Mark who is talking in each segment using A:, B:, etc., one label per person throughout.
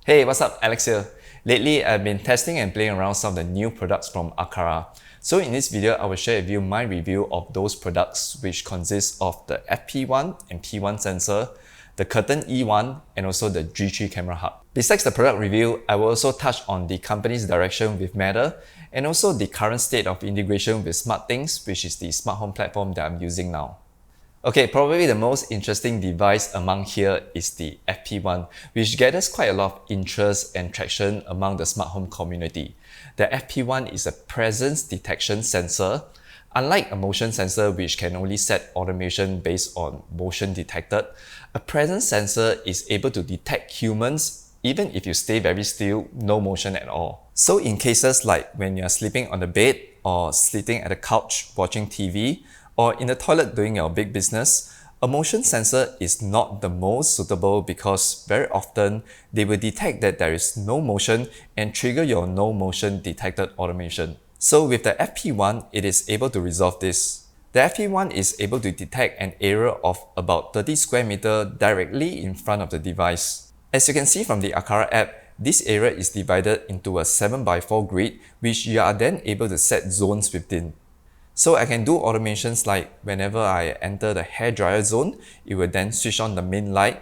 A: Hey, what's up? Alex here. Lately, I've been testing and playing around some of the new products from Aqara. So in this video, I will share with you my review of those products, which consist of the FP1 and P1 sensor, the Curtain E1, and also the G3 camera hub. Besides the product review, I will also touch on the company's direction with Matter, and also the current state of integration with SmartThings, which is the smart home platform that I'm using now. Okay, probably the most interesting device among here is the FP1, which gathers quite a lot of interest and traction among the smart home community. The FP1 is a presence detection sensor. Unlike a motion sensor which can only set automation based on motion detected, a presence sensor is able to detect humans even if you stay very still, no motion at all. So in cases like when you're sleeping on the bed or sitting at the couch watching TV, or in the toilet doing your big business, a motion sensor is not the most suitable because very often they will detect that there is no motion and trigger your no motion detected automation. So with the FP1, it is able to resolve this. The FP1 is able to detect an area of about 30 square meter directly in front of the device. As you can see from the Aqara app, this area is divided into a 7x4 grid, which you are then able to set zones within. So I can do automations like whenever I enter the hairdryer zone, it will then switch on the main light.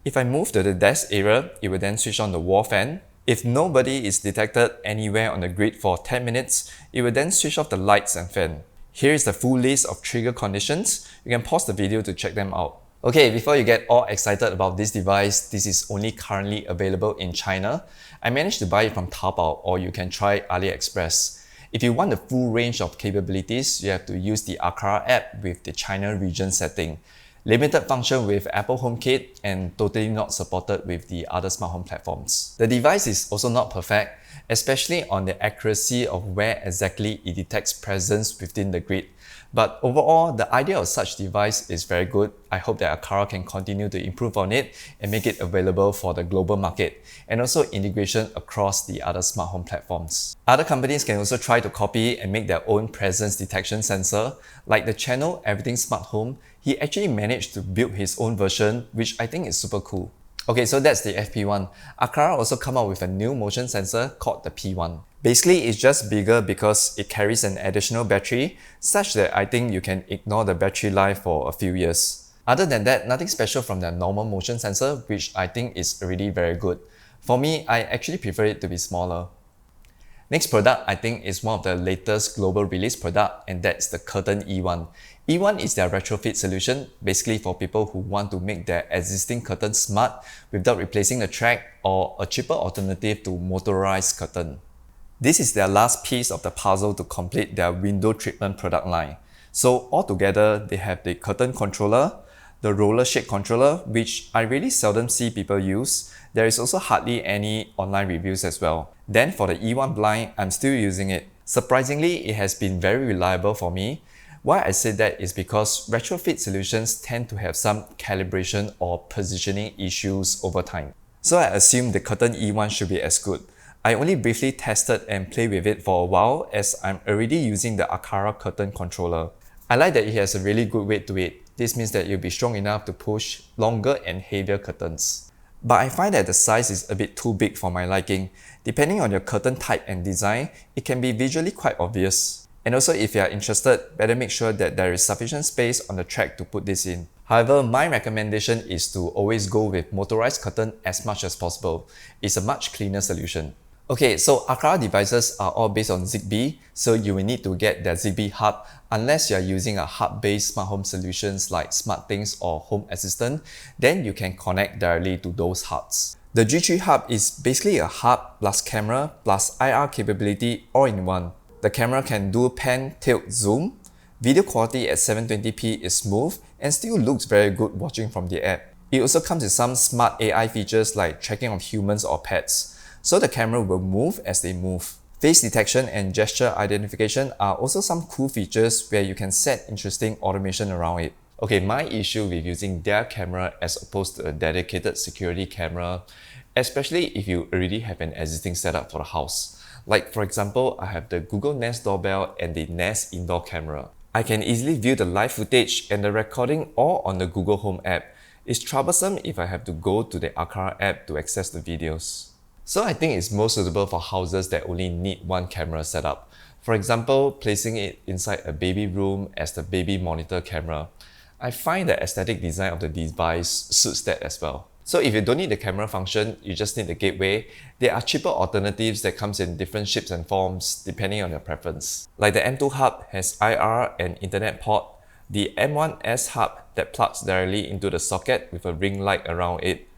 A: If I move to the desk area, it will then switch on the wall fan. If nobody is detected anywhere on the grid for 10 minutes, it will then switch off the lights and fan. Here is the full list of trigger conditions. You can pause the video to check them out. Okay, before you get all excited about this device, this is only currently available in China. I managed to buy it from Taobao, or you can try AliExpress. If you want the full range of capabilities, you have to use the Aqara app with the China region setting. Limited function with Apple HomeKit and totally not supported with the other smart home platforms. The device is also not perfect, especially on the accuracy of where exactly it detects presence within the grid. But overall, the idea of such device is very good. I hope that Aqara can continue to improve on it and make it available for the global market, and also integration across the other smart home platforms. Other companies can also try to copy and make their own presence detection sensor. Like the channel Everything Smart Home, he actually managed to build his own version, which I think is super cool. Okay, so that's the FP1. Aqara also come out with a new motion sensor called the P1. Basically, it's just bigger because it carries an additional battery, such that I think you can ignore the battery life for a few years. Other than that, nothing special from the normal motion sensor, which I think is already very good. For me, I actually prefer it to be smaller. Next product, I think, is one of the latest global release product, and that's the Curtain E1. E1 is their retrofit solution, basically for people who want to make their existing curtain smart without replacing the track, or a cheaper alternative to motorized curtain. This is their last piece of the puzzle to complete their window treatment product line. So altogether, they have the curtain controller, the roller shade controller, which I really seldom see people use. There is also hardly any online reviews as well. Then for the E1 blind, I'm still using it. Surprisingly, it has been very reliable for me. Why I say that is because retrofit solutions tend to have some calibration or positioning issues over time. So I assume the Curtain E1 should be as good. I only briefly tested and played with it for a while, as I'm already using the Aqara curtain controller. I like that it has a really good weight to it. This means that you'll be strong enough to push longer and heavier curtains. But I find that the size is a bit too big for my liking. Depending on your curtain type and design, it can be visually quite obvious. And also, if you are interested, better make sure that there is sufficient space on the track to put this in. However, my recommendation is to always go with motorized curtain as much as possible. It's a much cleaner solution. Okay, so Aqara devices are all based on Zigbee, so you will need to get their Zigbee hub unless you are using a hub-based smart home solutions like SmartThings or Home Assistant, then you can connect directly to those hubs. The G3 hub is basically a hub plus camera plus IR capability all in one. The camera can do pan, tilt, zoom. Video quality at 720p is smooth and still looks very good watching from the app. It also comes with some smart AI features like tracking of humans or pets, so the camera will move as they move. Face detection and gesture identification are also some cool features where you can set interesting automation around it. Okay, my issue with using their camera as opposed to a dedicated security camera, especially if you already have an existing setup for the house. Like for example, I have the Google Nest doorbell and the Nest indoor camera. I can easily view the live footage and the recording all on the Google Home app. It's troublesome if I have to go to the Aqara app to access the videos. So I think it's most suitable for houses that only need one camera setup. For example, placing it inside a baby room as the baby monitor camera. I find the aesthetic design of the device suits that as well. So if you don't need the camera function, you just need the gateway, there are cheaper alternatives that comes in different shapes and forms depending on your preference. Like the M2 hub has IR and internet port, the M1S hub that plugs directly into the socket with a ring light around it,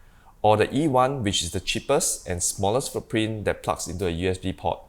A: or the E1, which is the cheapest and smallest footprint that plugs into a USB port.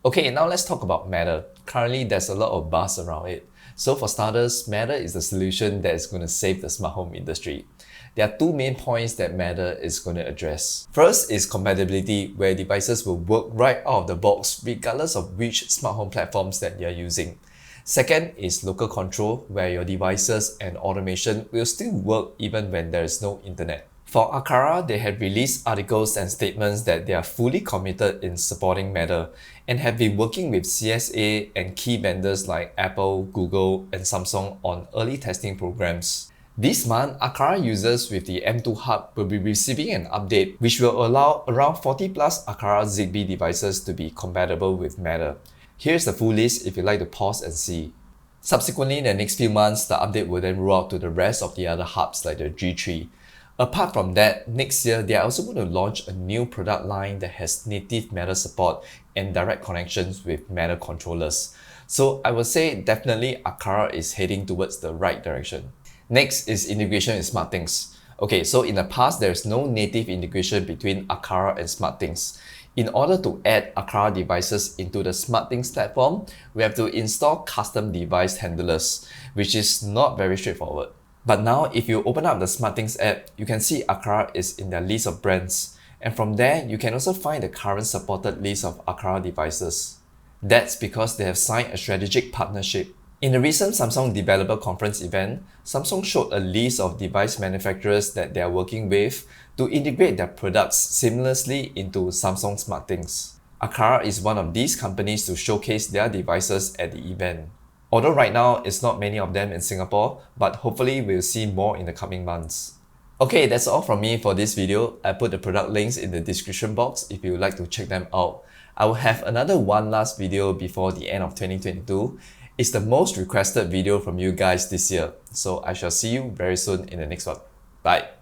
A: Okay, now let's talk about Matter. Currently, there's a lot of buzz around it. So for starters, Matter is the solution that is going to save the smart home industry. There are two main points that Matter is going to address. First is compatibility, where devices will work right out of the box regardless of which smart home platforms that you're using. Second is local control, where your devices and automation will still work even when there is no internet. For Aqara, they have released articles and statements that they are fully committed in supporting Matter and have been working with CSA and key vendors like Apple, Google, and Samsung on early testing programs. This month, Aqara users with the M2 hub will be receiving an update which will allow around 40 plus Aqara Zigbee devices to be compatible with Matter. Here's the full list if you'd like to pause and see. Subsequently, in the next few months, the update will then roll out to the rest of the other hubs like the G3. Apart from that, next year they are also going to launch a new product line that has native Matter support and direct connections with Matter controllers. So I would say definitely Aqara is heading towards the right direction. Next is integration with SmartThings. Okay, so in the past there is no native integration between Aqara and SmartThings. In order to add Aqara devices into the SmartThings platform, we have to install custom device handlers, which is not very straightforward. But now, if you open up the SmartThings app, you can see Aqara is in their list of brands. And from there, you can also find the current supported list of Aqara devices. That's because they have signed a strategic partnership. In the recent Samsung Developer Conference event, Samsung showed a list of device manufacturers that they are working with to integrate their products seamlessly into Samsung SmartThings. Aqara is one of these companies to showcase their devices at the event. Although right now, it's not many of them in Singapore, but hopefully we'll see more in the coming months. Okay, that's all from me for this video. I put the product links in the description box if you would like to check them out. I will have another one last video before the end of 2022. It's the most requested video from you guys this year, so I shall see you very soon in the next one. Bye!